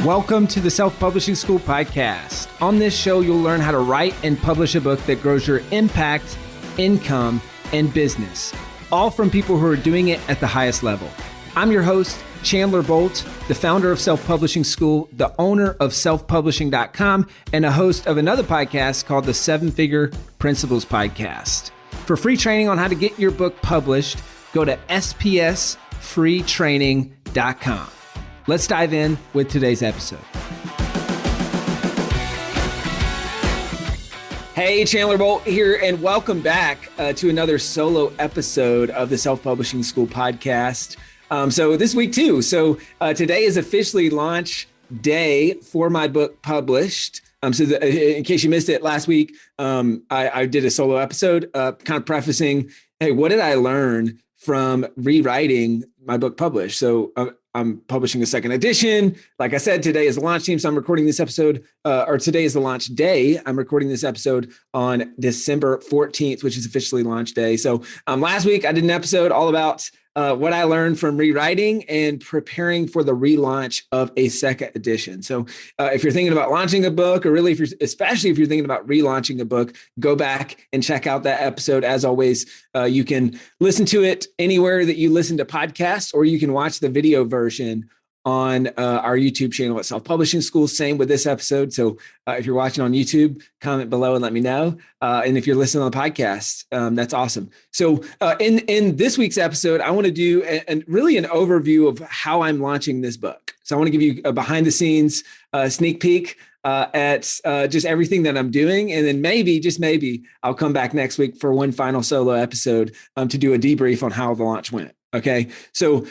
Welcome to the Self-Publishing School podcast. On this show, you'll learn how to write and publish a book that grows your impact, income, and business, all from people who are doing it at the highest level. I'm your host, Chandler Bolt, the founder of Self-Publishing School, the owner of selfpublishing.com, and a host of another podcast called the 7-Figure Principles Podcast. For free training on how to get your book published, go to spsfreetraining.com. Let's dive in with today's episode. Hey, Chandler Bolt here, and welcome back to another solo episode of the Self-Publishing School podcast. So this week too. Today is officially launch day for my book published. In case you missed it last week, I did a solo episode kind of prefacing, hey, what did I learn from rewriting my book published? So I'm publishing a second edition. Like I said, today is the launch team. So I'm recording this episode, or today is the launch day. I'm recording this episode on December 14th, which is officially launch day. So last week I did an episode all about what I learned from rewriting and preparing for the relaunch of a second edition. So if you're thinking about launching a book, or really especially if you're thinking about relaunching a book, go back and check out that episode. As always, you can listen to it anywhere that you listen to podcasts, or you can watch the video version on our YouTube channel at Self-Publishing School. Same with this episode. So if you're watching on YouTube, comment below and let me know. And if you're listening on the podcast, that's awesome. So in this week's episode, I want to do really an overview of how I'm launching this book. So I want to give you a behind the scenes sneak peek at just everything that I'm doing. And then just maybe, I'll come back next week for one final solo episode to do a debrief on how the launch went. Okay. So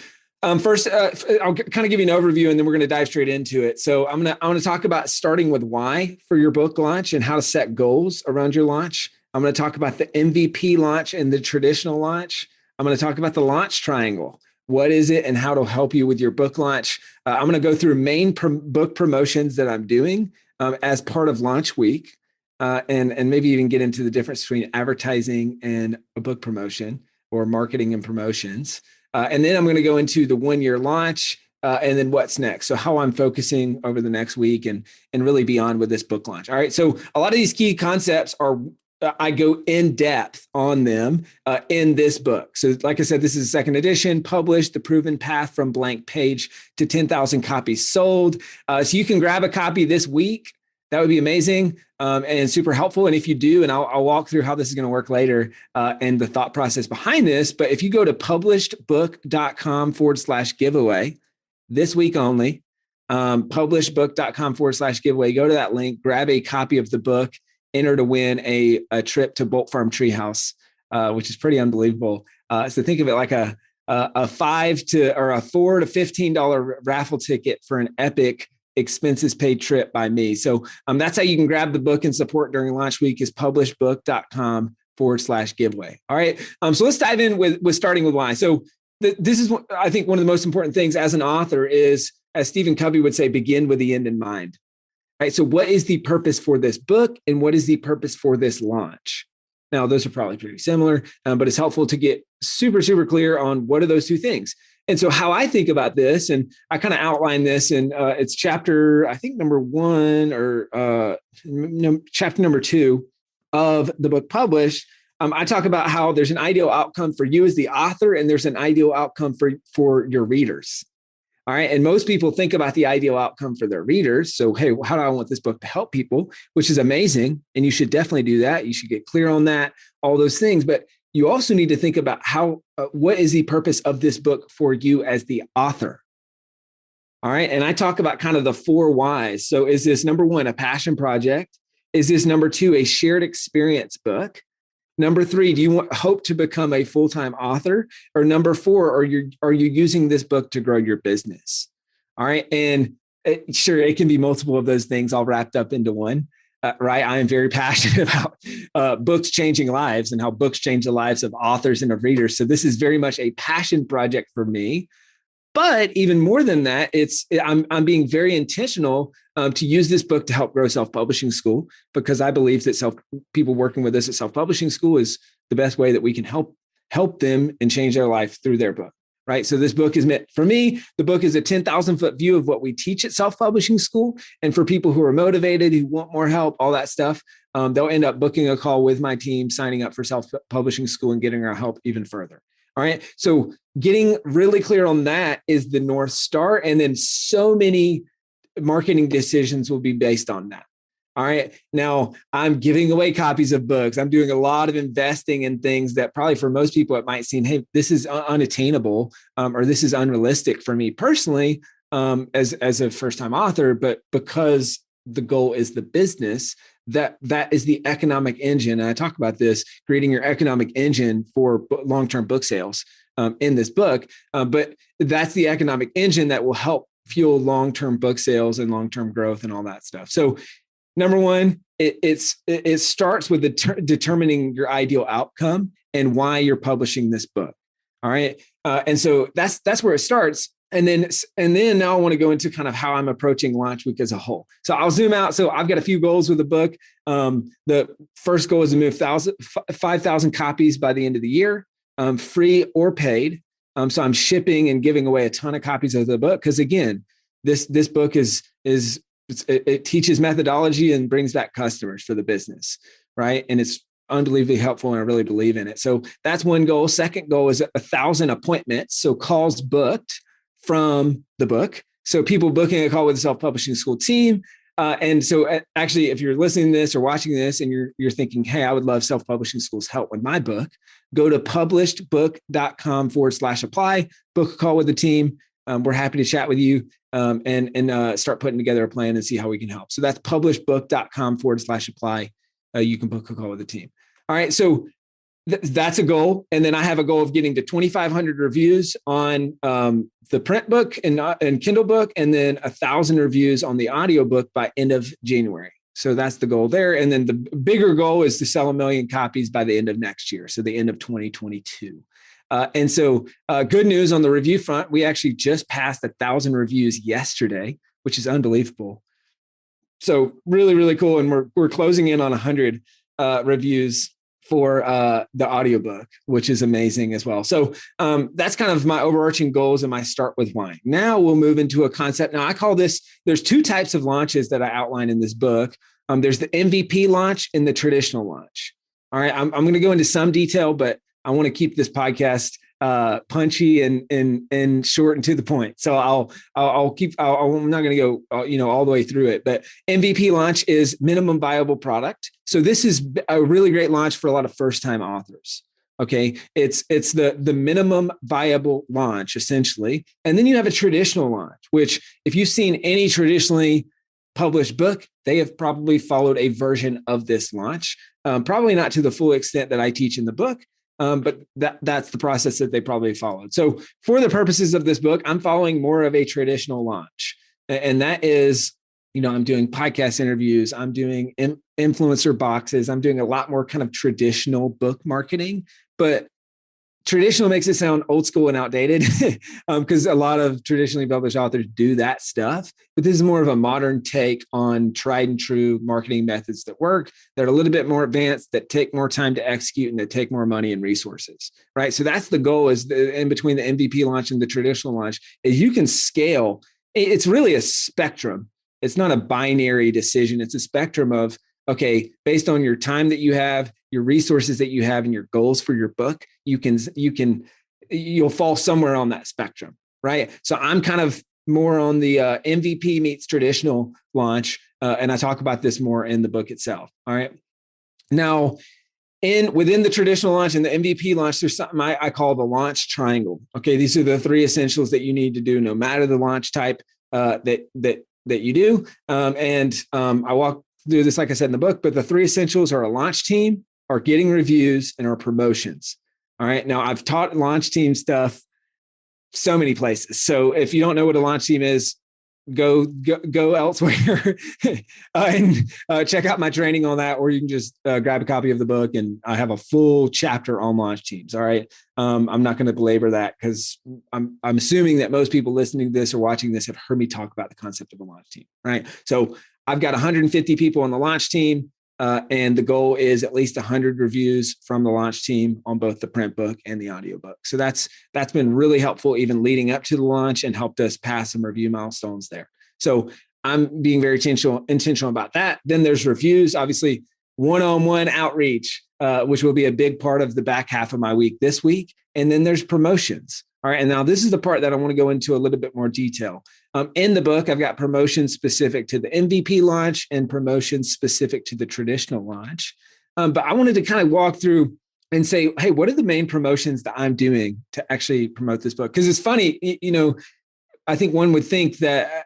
first, I'll kind of give you an overview, and then we're going to dive straight into it. So I'm going to talk about starting with why for your book launch and how to set goals around your launch. I'm going to talk about the MVP launch and the traditional launch. I'm going to talk about the launch triangle. What is it and how it'll help you with your book launch? I'm going to go through main book promotions that I'm doing as part of launch week, and maybe even get into the difference between advertising and a book promotion, or marketing and promotions. And then I'm going to go into the 1-year launch and then what's next. So how I'm focusing over the next week and really beyond with this book launch. All right. So a lot of these key concepts I go in depth on them in this book. So like I said, this is a second edition, published, The Proven Path from Blank Page to 10,000 Copies Sold. So you can grab a copy this week. That would be amazing and super helpful. And if you do, and I'll walk through how this is going to work later and the thought process behind this. But if you go to publishedbook.com/giveaway, this week only, publishedbook.com/giveaway, go to that link, grab a copy of the book, enter to win a trip to Bolt Farm Treehouse, which is pretty unbelievable. So think of it like a $4 to $15 raffle ticket for an epic expenses paid trip by me. So that's how you can grab the book and support during launch week, is publishedbook.com/giveaway. All right. So let's dive in with starting with why. So this is what I think one of the most important things as an author is, as Stephen Covey would say, begin with the end in mind. All right. So what is the purpose for this book, and what is the purpose for this launch? Now, those are probably pretty similar, but it's helpful to get super, super clear on what are those two things. And so how I think about this, and I kind of outline this in it's chapter, I think number 1 or chapter number 2 of the book published. I talk about how there's an ideal outcome for you as the author, and there's an ideal outcome for your readers. All right. And most people think about the ideal outcome for their readers. So, hey, how do I want this book to help people? Which is amazing. And you should definitely do that. You should get clear on that, all those things. But you also need to think about what is the purpose of this book for you as the author? All right. And I talk about kind of the 4 whys. So is this, number 1, a passion project? Is this, number 2, a shared experience book? Number 3, do you hope to become a full-time author? Or number 4, are you using this book to grow your business? All right. And sure, it can be multiple of those things all wrapped up into one. Right. I am very passionate about books changing lives and how books change the lives of authors and of readers. So this is very much a passion project for me. But even more than that, I'm being very intentional to use this book to help grow Self-Publishing School, because I believe that people working with us at Self-Publishing School is the best way that we can help them and change their life through their book. right? So this book is meant for me. The book is a 10,000 foot view of what we teach at self-publishing school. And for people who are motivated, who want more help, all that stuff, they'll end up booking a call with my team, signing up for self-publishing school and getting our help even further. All right. So getting really clear on that is the North Star. And then so many marketing decisions will be based on that. All right. Now I'm giving away copies of books. I'm doing a lot of investing in things that probably for most people, it might seem, hey, this is unattainable, or this is unrealistic for me personally, as a first-time author, but because the goal is the business, that is the economic engine. And I talk about this, creating your economic engine for long-term book sales in this book. But that's the economic engine that will help fuel long-term book sales and long-term growth and all that stuff. So number one, it starts with determining your ideal outcome and why you're publishing this book. All right. And so that's where it starts. And then now I want to go into kind of how I'm approaching launch week as a whole. So I'll zoom out. So I've got a few goals with the book. The first goal is to move 5,000 copies by the end of the year, free or paid. So I'm shipping and giving away a ton of copies of the book. Because again, this book it teaches methodology and brings back customers for the business, right? And it's unbelievably helpful, and I really believe in it. So that's one goal. Second goal is 1,000 appointments. So calls booked from the book. So people booking a call with the self-publishing school team. And so actually, if you're listening to this or watching this and you're thinking, hey, I would love self-publishing school's help with my book, go to publishedbook.com/apply, book a call with the team. We're happy to chat with you and start putting together a plan and see how we can help. So that's publishedbook.com/apply. You can book a call with the team. All right. So that's a goal. And then I have a goal of getting to 2,500 reviews on the print book and Kindle book, and then 1,000 reviews on the audiobook by end of January. So that's the goal there. And then the bigger goal is to sell 1 million copies by the end of next year. So the end of 2022. And so good news on the review front, we actually just passed 1,000 reviews yesterday, which is unbelievable. So really, really cool. And we're closing in on 100 reviews for the audiobook, which is amazing as well. So that's kind of my overarching goals and my start with why. Now we'll move into a concept. Now I call this, there's two types of launches that I outline in this book. There's the MVP launch and the traditional launch. All right. I'm going to go into some detail, but I want to keep this podcast punchy and short and to the point. So I'm not going to go, all the way through it, but MVP launch is minimum viable product. So this is a really great launch for a lot of first-time authors. Okay. It's the minimum viable launch essentially. And then you have a traditional launch, which if you've seen any traditionally published book, they have probably followed a version of this launch. Probably not to the full extent that I teach in the book. But that's the process that they probably followed. So for the purposes of this book, I'm following more of a traditional launch. And that is, I'm doing podcast interviews. I'm doing influencer boxes. I'm doing a lot more kind of traditional book marketing, but traditional makes it sound old school and outdated because a lot of traditionally published authors do that stuff. But this is more of a modern take on tried and true marketing methods that work, that are a little bit more advanced, that take more time to execute, and that take more money and resources, right? So that's the goal is in between the MVP launch and the traditional launch is you can scale. It's really a spectrum. It's not a binary decision. It's a spectrum of, okay, based on your time that you have, your resources that you have, and your goals for your book, you'll fall somewhere on that spectrum, right? So I'm kind of more on the MVP meets traditional launch, and I talk about this more in the book itself. All right. Now, within the traditional launch and the MVP launch, there's something I call the launch triangle. Okay, these are the 3 essentials that you need to do, no matter the launch type that you do. I walk through this, like I said in the book, but the 3 essentials are a launch team, are getting reviews, and our promotions. All right. Now I've taught launch team stuff so many places. So if you don't know what a launch team is, go elsewhere and check out my training on that, or you can just grab a copy of the book, and I have a full chapter on launch teams. All right. I'm not going to belabor that because I'm assuming that most people listening to this or watching this have heard me talk about the concept of a launch team. Right. So I've got 150 people on the launch team. And the goal is at least 100 reviews from the launch team on both the print book and the audiobook. So that's been really helpful even leading up to the launch and helped us pass some review milestones there. So I'm being very intentional about that. Then there's reviews, obviously one-on-one outreach, which will be a big part of the back half of my week this week. And then there's promotions. All right. And now this is the part that I want to go into a little bit more detail. In the book, I've got promotions specific to the MVP launch and promotions specific to the traditional launch. But I wanted to kind of walk through and say, hey, what are the main promotions that I'm doing to actually promote this book? Because it's funny, I think one would think that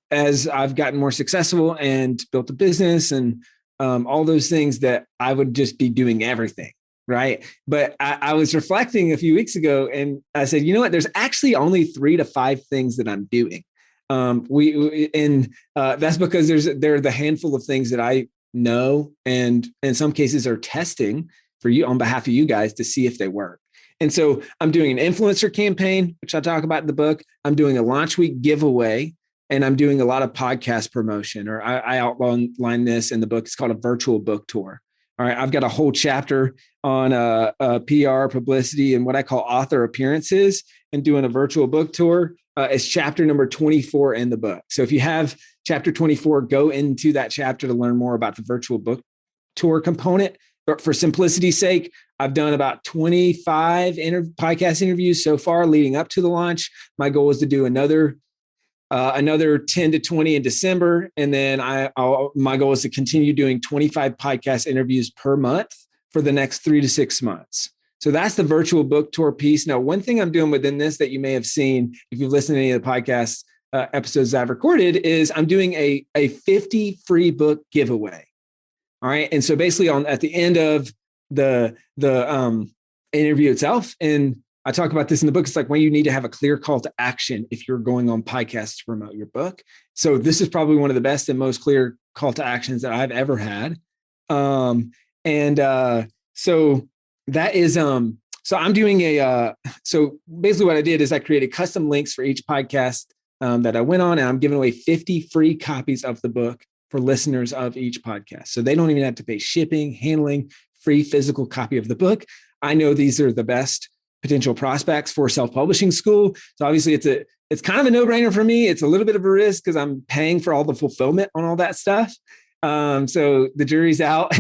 as I've gotten more successful and built a business and all those things that I would just be doing everything. Right. But I was reflecting a few weeks ago and I said, you know what, there's actually only 3 to 5 things that I'm doing. That's because there are the handful of things that I know and in some cases are testing for you on behalf of you guys to see if they work. And so I'm doing an influencer campaign, which I talk about in the book. I'm doing a launch week giveaway, and I'm doing a lot of podcast promotion, or I outline this in the book. It's called a virtual book tour. All right. I've got a whole chapter on PR, publicity, and what I call author appearances and doing a virtual book tour. It's chapter number 24 in the book. So if you have chapter 24, go into that chapter to learn more about the virtual book tour component. But for simplicity's sake, I've done about 25 podcast interviews so far leading up to the launch. My goal is to do another 10 to 20 in December. And then my goal is to continue doing 25 podcast interviews per month for the next 3 to 6 months. So that's the virtual book tour piece. Now, one thing I'm doing within this that you may have seen, if you've listened to any of the podcast episodes I've recorded, is I'm doing a 50 free book giveaway. All right. And so basically at the end of the interview itself, and I talk about this in the book, it's like when you need to have a clear call to action if you're going on podcasts to promote your book. So this is probably one of the best and most clear call to actions that I've ever had. So that is, so I'm doing so basically what I did is I created custom links for each podcast that I went on, and I'm giving away 50 free copies of the book for listeners of each podcast. So they don't even have to pay shipping, handling, free physical copy of the book. I know these are the best potential prospects for self-publishing school. So obviously it's kind of a no-brainer for me. It's a little bit of a risk because I'm paying for all the fulfillment on all that stuff. So the jury's out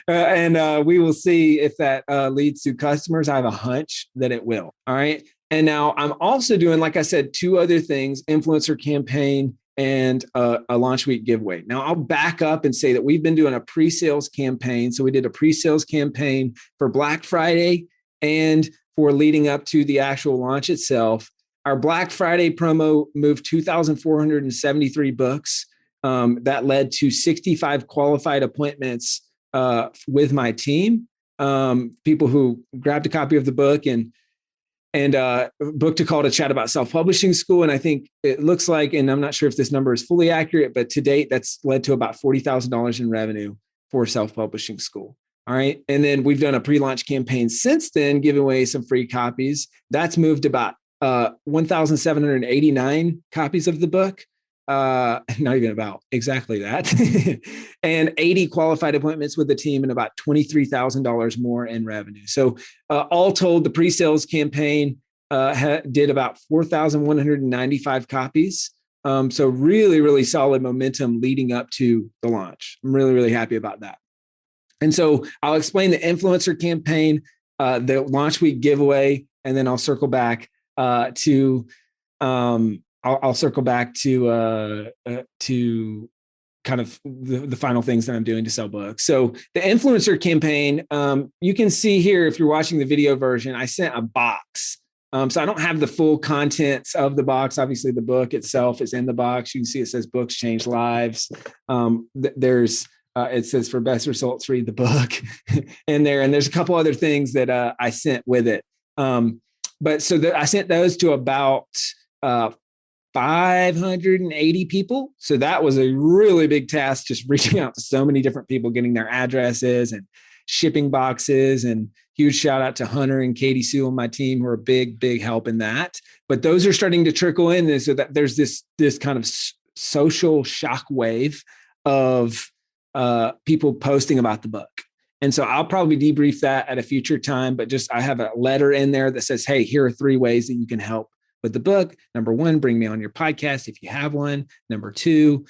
and we will see if that leads to customers. I have a hunch that it will. All right. And now I'm also doing, like I said, 2 other things: influencer campaign and a launch week giveaway. Now I'll back up and say that we've been doing a pre-sales campaign. So we did a pre-sales campaign for Black Friday and for leading up to the actual launch itself. Our Black Friday promo moved 2,473 books. That led to 65 qualified appointments with my team, people who grabbed a copy of the book and booked a call to chat about self-publishing school. And I think it looks like, and I'm not sure if this number is fully accurate, but to date, that's led to about $40,000 in revenue for self-publishing school. All right. And then we've done a pre-launch campaign since then, giving away some free copies. That's moved about 1,789 copies of the book. Not even about exactly that. And 80 qualified appointments with the team and about $23,000 more in revenue. So all told, the pre-sales campaign did about 4,195 copies. So really, really solid momentum leading up to the launch. I'm really, really happy about that. And so I'll explain the influencer campaign, the launch week giveaway, and then I'll circle back to kind of the final things that I'm doing to sell books. So the influencer campaign, you can see here, if you're watching the video version, I sent a box. So I don't have the full contents of the box. Obviously, the book itself is in the box. You can see it says books change lives. It says for best results, read the book in there. And there's a couple other things that I sent with it. I sent those to about 580 people. So that was a really big task, just reaching out to so many different people, getting their addresses and shipping boxes. And huge shout out to Hunter and Katie Sue on my team, who are a big, big help in that. But those are starting to trickle in, so that there's this kind of social shock wave of people posting about the book. And so I'll probably debrief that at a future time, but just I have a letter in there that says, hey, here are 3 ways that you can help with the book. Number 1, bring me on your podcast if you have one. Number 2,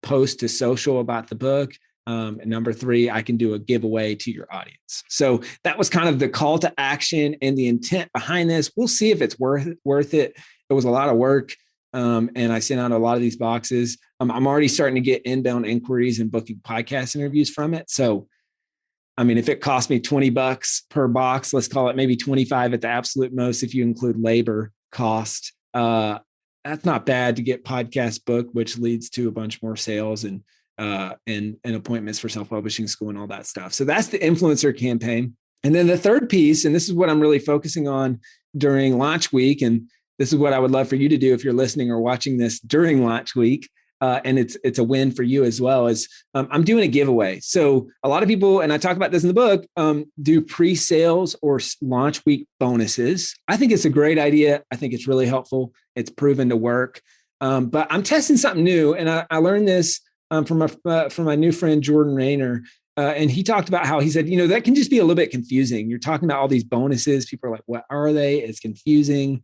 post to social about the book. And number 3, I can do a giveaway to your audience. So that was kind of the call to action and the intent behind this. We'll see if it's worth it. It was a lot of work. And I sent out a lot of these boxes. I'm already starting to get inbound inquiries and booking podcast interviews from it. So, I mean, if it cost me $20 per box, let's call it maybe 25 at the absolute most, if you include labor cost, that's not bad to get podcast booked, which leads to a bunch more sales and appointments for self-publishing school and all that stuff. So that's the influencer campaign. And then the third piece, and this is what I'm really focusing on during launch week, and this is what I would love for you to do if you're listening or watching this during launch week, and it's a win for you as well, is I'm doing a giveaway. So a lot of people, and I talk about this in the book, do pre-sales or launch week bonuses. I think it's a great idea. I think it's really helpful. It's proven to work. But I'm testing something new, and I learned this from my new friend, Jordan Rayner. And he talked about how he said, that can just be a little bit confusing. You're talking about all these bonuses. People are like, what are they? It's confusing.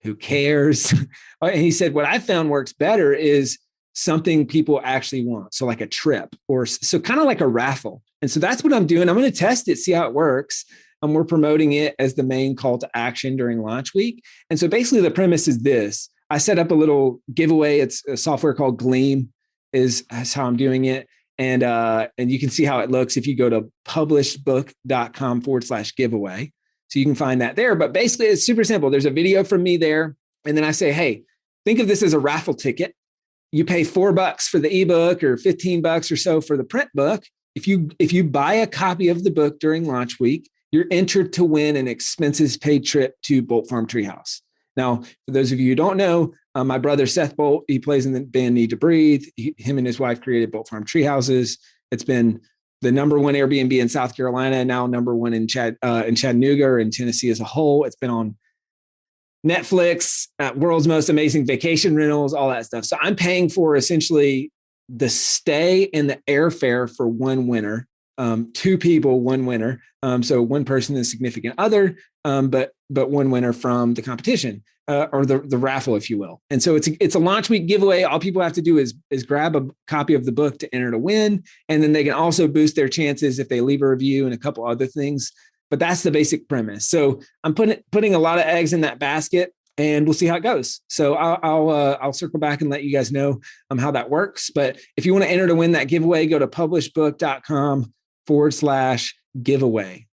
Who cares? And he said, what I found works better is something people actually want. So like a trip so kind of like a raffle. And so that's what I'm doing. I'm going to test it, see how it works. We're promoting it as the main call to action during launch week. And so basically the premise is this. I set up a little giveaway. It's a software called Gleam that's how I'm doing it. And you can see how it looks if you go to publishedbook.com/giveaway. So you can find that there. But basically it's super simple. There's a video from me there. And then I say, hey, think of this as a raffle ticket. You pay $4 for the ebook or $15 or so for the print book. If you buy a copy of the book during launch week, you're entered to win an expenses paid trip to Bolt Farm Treehouse. Now, for those of you who don't know, my brother Seth Bolt, he plays in the band Need to Breathe. Him and his wife created Bolt Farm Treehouses. It's been the number 1 Airbnb in South Carolina, now number 1 in Chattanooga or in Tennessee as a whole. It's been on Netflix, world's most amazing vacation rentals, all that stuff. So I'm paying for essentially the stay and the airfare for one winner, 2 people, 1 winner. So 1 person is significant other, but 1 winner from the competition or the raffle, if you will. And so it's a launch week giveaway. All people have to do is grab a copy of the book to enter to win. And then they can also boost their chances if they leave a review and a couple other things. But that's the basic premise. So I'm putting a lot of eggs in that basket, and we'll see how it goes. So I'll circle back and let you guys know how that works. But if you want to enter to win that giveaway, go to publishedbook.com/giveaway.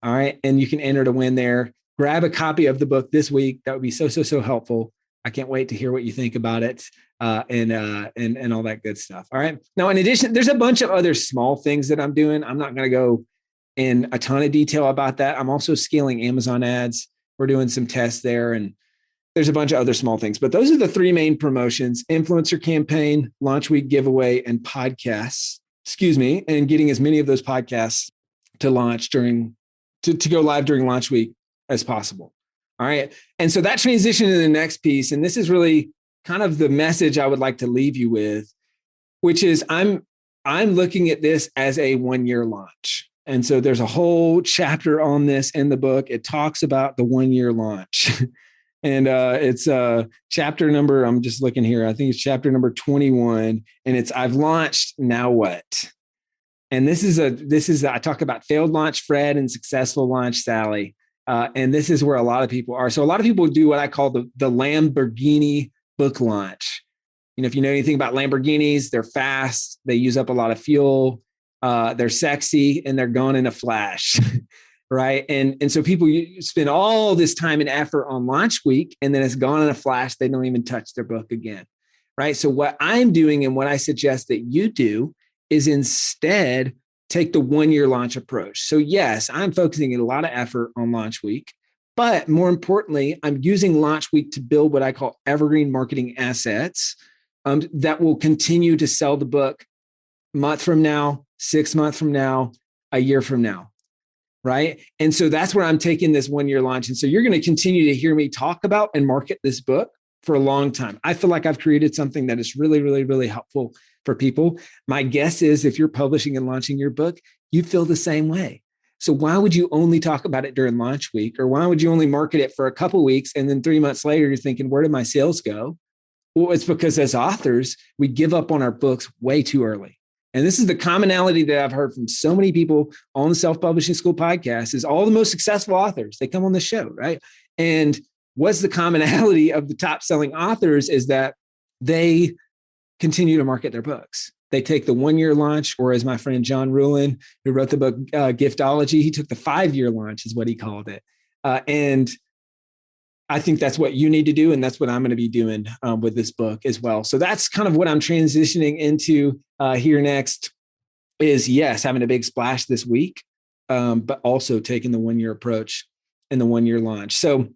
All right. And you can enter to win there. Grab a copy of the book this week. That would be so helpful. I can't wait to hear what you think about it and all that good stuff. All right. Now, in addition, there's a bunch of other small things that I'm doing. I'm not going to go in a ton of detail about that. I'm also scaling Amazon ads. We're doing some tests there, and there's a bunch of other small things, but those are the 3 main promotions: influencer campaign, launch week giveaway, and podcasts, and getting as many of those podcasts to launch to go live during launch week as possible. All right. And so that transition to the next piece, and this is really kind of the message I would like to leave you with, which is I'm looking at this as a 1-year launch. And so there's a whole chapter on this in the book. It talks about the 1-year launch. And it's chapter number, I'm just looking here. I think it's chapter number 21. And it's, I've launched, now what? And this is I talk about failed launch Fred and successful launch Sally. And this is where a lot of people are. So a lot of people do what I call the Lamborghini book launch. If you know anything about Lamborghinis, they're fast. They use up a lot of fuel. They're sexy, and they're gone in a flash, right? And so people spend all this time and effort on launch week, and then it's gone in a flash. They don't even touch their book again, right? So what I'm doing, and what I suggest that you do, is instead take the 1-year launch approach. So yes, I'm focusing a lot of effort on launch week, but more importantly, I'm using launch week to build what I call evergreen marketing assets that will continue to sell the book month from now, 6 months from now, a year from now, right? And so that's where I'm taking this 1-year launch. And so you're going to continue to hear me talk about and market this book for a long time. I feel like I've created something that is really, really, really helpful for people. My guess is if you're publishing and launching your book, you feel the same way. So why would you only talk about it during launch week? Or why would you only market it for a couple of weeks and then 3 months later, you're thinking, where did my sales go? Well, it's because as authors, we give up on our books way too early. And this is the commonality that I've heard from so many people on the Self-Publishing School podcast is all the most successful authors, they come on the show, right? And what's the commonality of the top selling authors is that they continue to market their books. They take the 1-year launch, or as my friend John Ruhlin, who wrote the book Giftology, he took the 5-year launch is what he called it. And I think that's what you need to do. And that's what I'm going to be doing with this book as well. So that's kind of what I'm transitioning into here next is, yes, having a big splash this week, but also taking the 1-year approach and the 1-year launch. So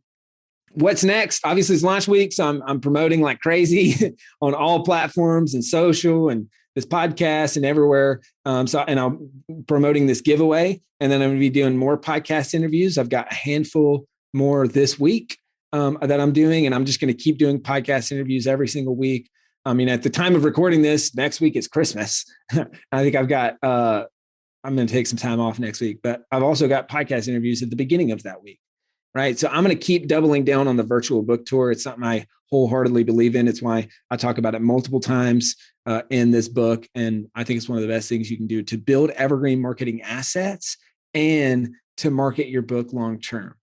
what's next? Obviously, it's launch week. So I'm promoting like crazy on all platforms and social and this podcast and everywhere. And I'm promoting this giveaway. And then I'm going to be doing more podcast interviews. I've got a handful more this week that I'm doing. And I'm just going to keep doing podcast interviews every single week. I mean, at the time of recording this, next week is Christmas. I think I've got, I'm going to take some time off next week, but I've also got podcast interviews at the beginning of that week. Right. So I'm going to keep doubling down on the virtual book tour. It's something I wholeheartedly believe in. It's why I talk about it multiple times in this book. And I think it's one of the best things you can do to build evergreen marketing assets and to market your book long term.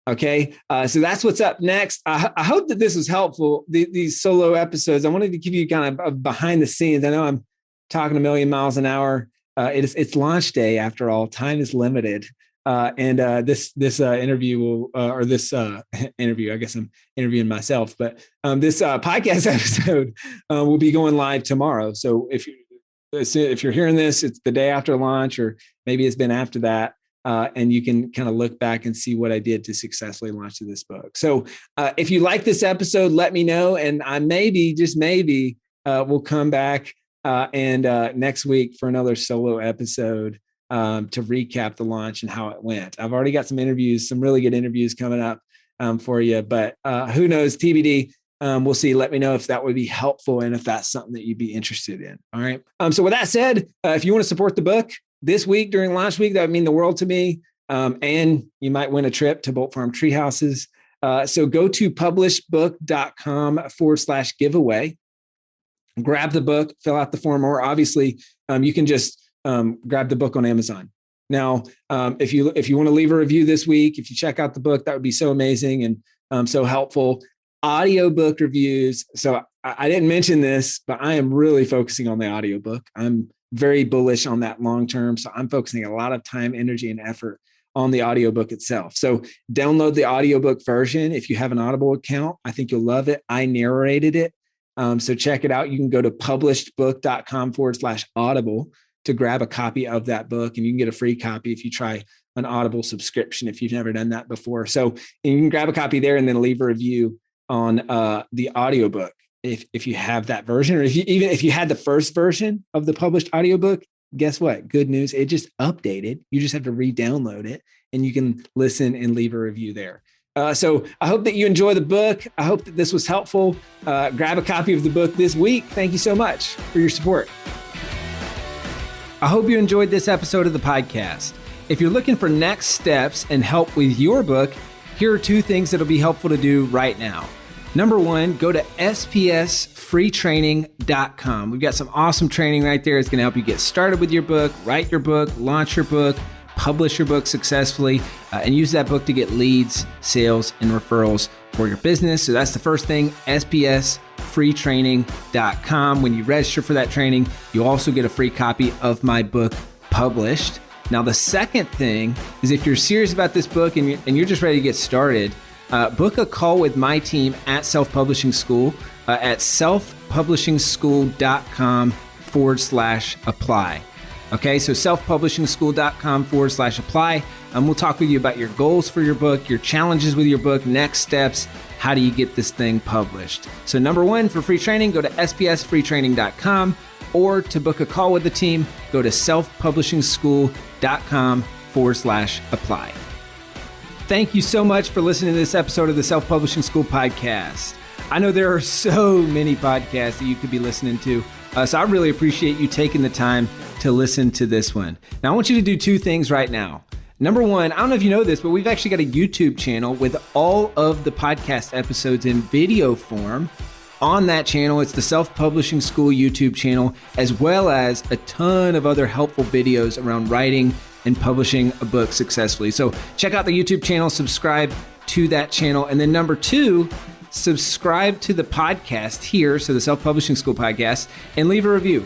Okay. So that's what's up next. I hope that this was helpful. These solo episodes, I wanted to give you kind of behind the scenes. I know I'm talking a million miles an hour. It's launch day after all. Time is limited. This interview will, or this interview, I guess I'm interviewing myself, but this podcast episode will be going live tomorrow. So if you're hearing this, it's the day after launch, or maybe it's been after that, and you can kind of look back and see what I did to successfully launch this book. So if you like this episode, let me know, and I maybe, just maybe, we'll come back and next week for another solo episode. To recap the launch and how it went. I've already got some interviews, some really good interviews coming up for you, but who knows, TBD. We'll see. Let me know if that would be helpful and if that's something that you'd be interested in. All right. So with that said, if you want to support the book this week during launch week, that would mean the world to me. And you might win a trip to Bolt Farm Treehouses. So go to publishedbook.com/giveaway, grab the book, fill out the form, or obviously you can just grab the book on Amazon. Now, if you want to leave a review this week, if you check out the book, that would be so amazing and so helpful. Audiobook reviews. So I didn't mention this, but I am really focusing on the audiobook. I'm very bullish on that long term. So I'm focusing a lot of time, energy, and effort on the audiobook itself. So download the audiobook version. If you have an Audible account, I think you'll love it. I narrated it. So check it out. You can go to publishedbook.com/audible to grab a copy of that book, and you can get a free copy if you try an Audible subscription if you've never done that before. So you can grab a copy there and then leave a review on the audiobook if you have that version, or if you had the first version of the published audiobook. Guess what? Good news. It just updated. You just have to re-download it and you can listen and leave a review there. So I hope that you enjoy the book. I hope that this was helpful. Grab a copy of the book this week. Thank you so much for your support. I hope you enjoyed this episode of the podcast. If you're looking for next steps and help with your book, here are 2 things that'll be helpful to do right now. Number 1, go to spsfreetraining.com. We've got some awesome training right there. It's going to help you get started with your book, write your book, launch your book, publish your book successfully, and use that book to get leads, sales, and referrals for your business. So that's the first thing, spsfreetraining.com. When you register for that training, you'll also get a free copy of my book published. Now, the second thing is if you're serious about this book and you're just ready to get started, book a call with my team at Self Publishing School at selfpublishingschool.com/apply. Okay, so selfpublishingschool.com/apply. We'll talk with you about your goals for your book, your challenges with your book, next steps. How do you get this thing published? So number 1, for free training, go to spsfreetraining.com, or to book a call with the team, go to selfpublishingschool.com/apply. Thank you so much for listening to this episode of the Self-Publishing School podcast. I know there are so many podcasts that you could be listening to So I really appreciate you taking the time to listen to this one. Now, I want you to do two things right now. Number one, I don't know if you know this, but we've actually got a YouTube channel with all of the podcast episodes in video form. On that channel, it's the Self-Publishing School YouTube channel, as well as a ton of other helpful videos around writing and publishing a book successfully. So check out the YouTube channel, subscribe to that channel. And then number two, subscribe to the podcast here, so the Self-Publishing School podcast, and leave a review.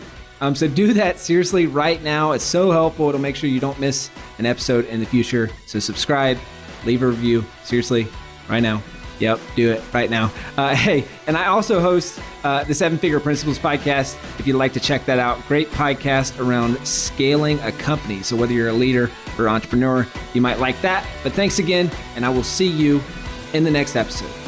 So do that seriously right now. It's so helpful. It'll make sure you don't miss an episode in the future. So subscribe, leave a review, seriously, right now. Yep, do it right now. Hey, and I also host the 7-Figure Principles podcast. If you'd like to check that out, great podcast around scaling a company. So whether you're a leader or entrepreneur, you might like that. But thanks again, and I will see you in the next episode.